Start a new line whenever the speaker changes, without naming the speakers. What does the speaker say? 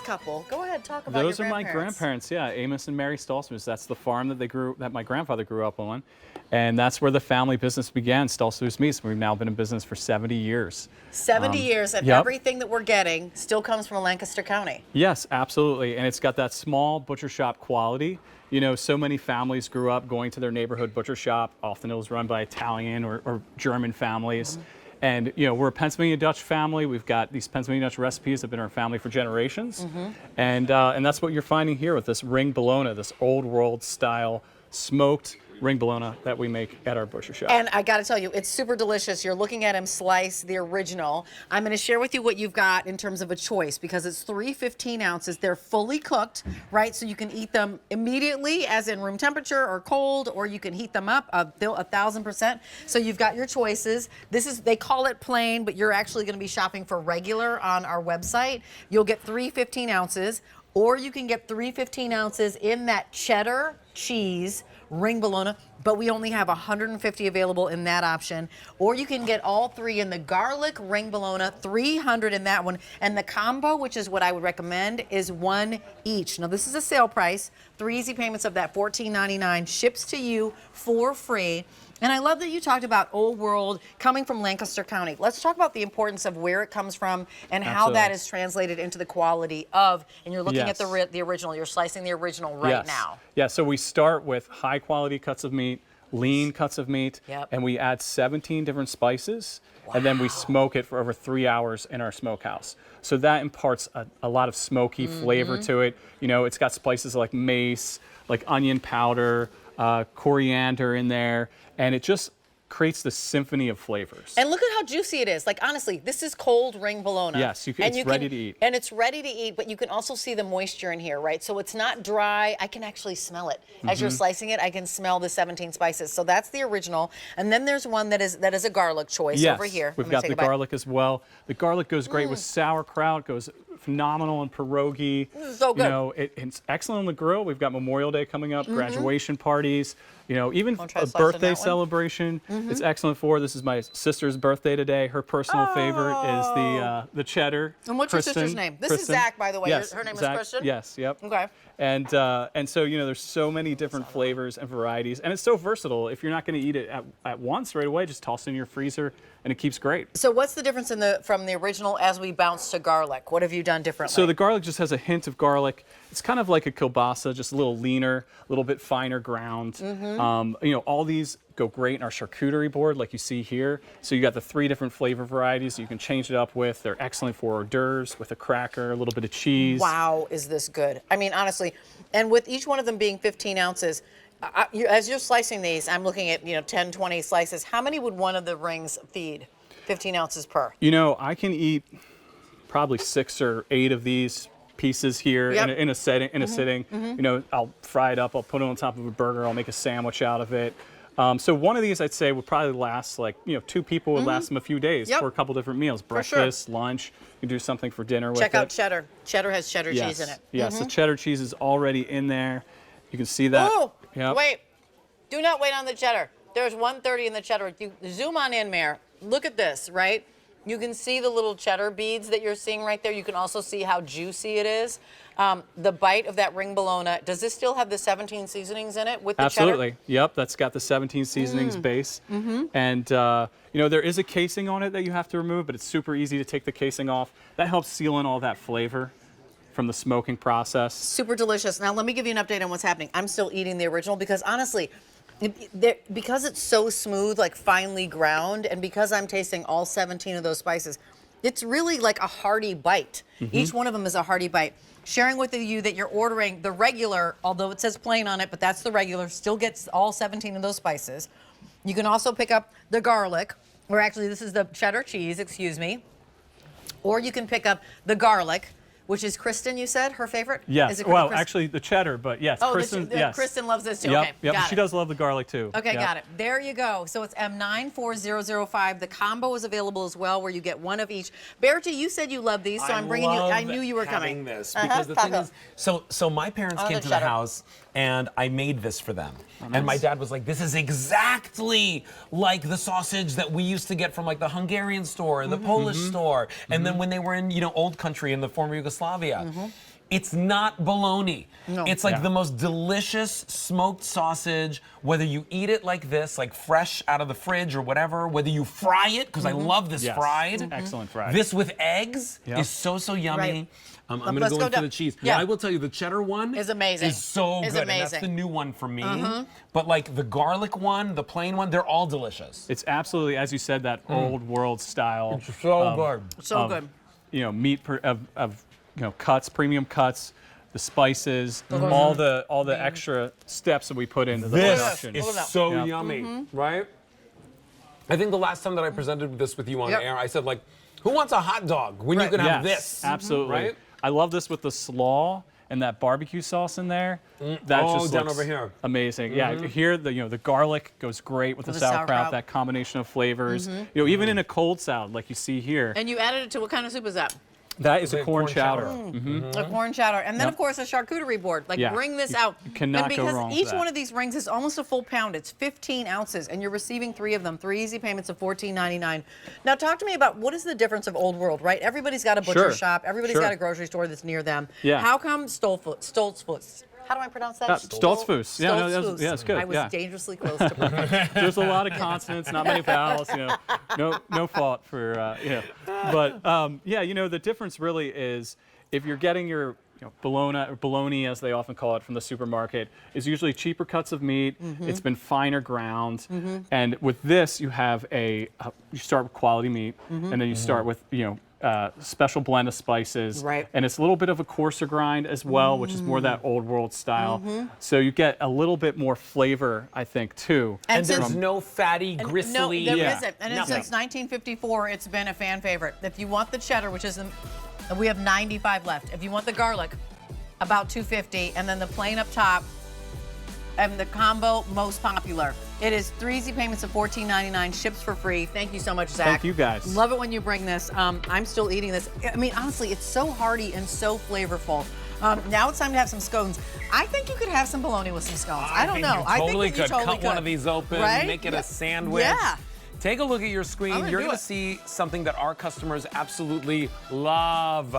couple. Go ahead, talk about
Those
your
are my
grandparents.
grandparents, yeah, Amos and Mary Stoltzfus. That's the farm that my grandfather grew up on, and that's where the family business began, Stoltzfus Meats. We've now been in business for 70 years.
70 years, and
yep.
everything that we're getting still comes from Lancaster County.
Yes, absolutely, and it's got that small butcher shop quality. You know, so many families grew up going to their neighborhood butcher shop. Often it was run by Italian or German families. And, you know, we're a Pennsylvania Dutch family. We've got these Pennsylvania Dutch recipes that have been in our family for generations. And that's what you're finding here with this ring bologna, this old world style smoked ring bologna that we make at our butcher shop.
And I got to tell you, it's super delicious. You're looking at him slice the original. I'm going to share with you what you've got in terms of a choice, because it's 3 15 ounces. They're fully cooked, right? So you can eat them immediately, as in room temperature or cold, or you can heat them up 1,000%. So you've got your choices. They call it plain, but you're actually going to be shopping for regular on our website. You'll get 3 15 ounces, or you can get 3 15 ounces in that cheddar cheese ring bologna, but we only have 150 available in that option. Or you can get all 3 in the garlic ring bologna, 300 in that one. And the combo, which is what I would recommend, is 1 each. Now this is a sale price, 3 easy payments of that $14.99, ships to you for free. And I love that you talked about old world coming from Lancaster County. Let's talk about the importance of where it comes from and how that is translated into the quality of, and you're looking at the original, you're slicing the original right now.
Yeah, so we start with high quality cuts of meat, lean cuts of meat, and we add 17 different spices, and then we smoke it for over 3 hours in our smokehouse. So that imparts a lot of smoky flavor to it. You know, it's got spices like mace, like onion powder, coriander in there, and it just creates the symphony of flavors.
And look at how juicy it is. Like, honestly, this is cold ring bologna.
Yes, it's ready to eat.
And it's ready to eat, but you can also see the moisture in here, right? So it's not dry. I can actually smell it. As you're slicing it, I can smell the 17 spices. So that's the original. And then there's one that is a garlic choice over here.
We've got the garlic as well. The garlic goes great with sauerkraut, goes phenomenal in pierogi.
This is so good.
You know, it's excellent on the grill. We've got Memorial Day coming up, graduation parties, you know, even a birthday celebration. It's excellent for. This is my sister's birthday today. Her personal favorite is the cheddar.
And what's
Kristen,
your sister's name? This
Kristen.
is Zach, by the way.
Yes,
Her name
Zach,
is Kristen?
Yes, yep.
Okay.
And so, you know, there's so many different flavors and varieties, and it's so versatile. If you're not going to eat it at once right away, just toss it in your freezer, and it keeps great.
So what's the difference from the original as we bounce to garlic? What have you done differently?
So the garlic just has a hint of garlic. It's kind of like a kielbasa, just a little leaner, a little bit finer ground. You know, all these go great in our charcuterie board like you see here. So you got the 3 different flavor varieties you can change it up with. They're excellent for hors d'oeuvres with a cracker, a little bit of cheese.
Wow, is this good? I mean, honestly, and with each one of them being 15 ounces, as you're slicing these, I'm looking at, 10, 20 slices. How many would one of the rings feed? 15 ounces per?
You know, I can eat probably 6 or 8 of these pieces here in a sitting. You know, I'll fry it up, I'll put it on top of a burger, I'll make a sandwich out of it. So one of these I'd say would probably last 2 people would last them a few days for a couple different meals, breakfast, lunch. You can do something for dinner with it.
Check out cheddar. Cheddar has cheddar cheese in it.
Yes, the cheddar cheese is already in there. You can see that.
Oh, wait. Do not wait on the cheddar. There's 130 in the cheddar. You zoom on in, Mayor. Look at this, right? You can see the little cheddar beads that you're seeing right there. You can also see how juicy it is. The bite of that ring bologna. Does this still have the 17 seasonings in it with the cheddar?
Absolutely. Yep, that's got the 17 seasonings base. And, you know, there is a casing on it that you have to remove, but it's super easy to take the casing off. That helps seal in all that flavor from the smoking process.
Super delicious. Now, let me give you an update on what's happening. I'm still eating the original because, honestly, because it's so smooth, like finely ground, and because I'm tasting all 17 of those spices, it's really like a hearty bite. Each one of them is a hearty bite. Sharing with you that you're ordering the regular, although it says plain on it, but that's the regular, still gets all 17 of those spices. You can also pick up the garlic, or actually this is the cheddar cheese, excuse me. Or you can pick up the garlic, which is Kristen, you said, her favorite?
Yes.
Is it
well,
Kristen?
actually, the cheddar, but yes, Kristen. Yes.
Kristen loves this too.
Yep,
Okay,
yep.
got
She
it.
does love the garlic too.
Okay, got it. There you go. So it's M94005. The combo is available as well, where you get one of each. Bertie, you said you love these, so I'm bringing you. I knew you were coming.
This because the thing is, so my parents came to the house and I made this for them.
Oh,
and my dad was like, this is exactly like the sausage that we used to get from like the Hungarian store and the Polish store. And then when they were in, old country in the former Yugoslavia. It's not bologna.
No.
It's like
Yeah.
the most delicious smoked sausage, whether you eat it like this, like fresh out of the fridge or whatever, whether you fry it, because I love this
Yes.
fried.
Excellent fried.
This with eggs
Yep.
is so yummy.
Right.
I'm gonna
Let's
go
go
in for
down.
the cheese.
Yeah.
I will tell you, the cheddar one
Is amazing.
Is so
Is
good, and that's
amazing.
the new one for me. But like the garlic one, the plain one, they're all delicious.
It's absolutely, as you said, that old world style.
So good.
So good.
You know, meat of cuts, premium cuts, the spices, all the extra steps that we put into the
This
production.
is
Look at that.
so
Yeah.
yummy, right? I think the last time that I presented this with you on
Yep.
air, I said like, who wants a hot dog when you
Right.
can have
Yes,
this?
absolutely.
Right?
I love this with the slaw and that barbecue sauce in there. That
Oh,
just
down
looks
over here.
amazing. Yeah, here the garlic goes great with the
the
sauerkraut.
sauerkraut.
That combination of flavors. Even in a cold salad like you see here,
And you added it to what kind of soup is that?
that is a
Big
corn
corn
chowder.
chowder.
A corn chowder. And then,
Yep.
of course, a charcuterie board. Like,
Yeah.
bring this
You
out.
cannot
and
go
because
wrong with
each
that.
one of these rings is almost a full pound. It's 15 ounces, and you're receiving 3 of them. 3 easy payments of $14.99. Now, talk to me about what is the difference of Old World, right? Everybody's got a butcher
Sure.
shop. Everybody's
Sure.
got a grocery store that's near them.
Yeah.
How come Stoltzfus? How do I pronounce that?
Stoltzfus. Yeah, no,
Stoltzfus.
that's good.
I was
Yeah.
dangerously close to perfect.
There's a lot of consonants, not many vowels. No fault for But the difference really is if you're getting your bologna, as they often call it, from the supermarket, is usually cheaper cuts of meat. It's been finer ground, and with this you have you start with quality meat, and then you start with special blend of spices,
Right.
and it's a little bit of a coarser grind as well, which is more that old world style. So you get a little bit more flavor, I think, too.
And
And there's
since-
no fatty, gristly.
No, there
Yeah.
isn't. And
No.
since 1954, it's been a fan favorite. If you want the cheddar, which is, we have 95 left. If you want the garlic, about 250, and then the plain up top, and the combo most popular. It is 3 easy payments of $14.99, ships for free. Thank you so much, Zach.
Thank you, guys.
Love it when you bring this. I'm still eating this. I mean, honestly, it's so hearty and so flavorful. Now it's time to have some scones. I think you could have some bologna with some scones. I don't
think
know.
You
I
totally
think that you
could
totally
cut
could.
one of these open,
Right?
make it
Yeah.
a sandwich.
Yeah.
Take a look at your
I'm
screen.
gonna
You're
do
going
it.
to see something that our customers absolutely love.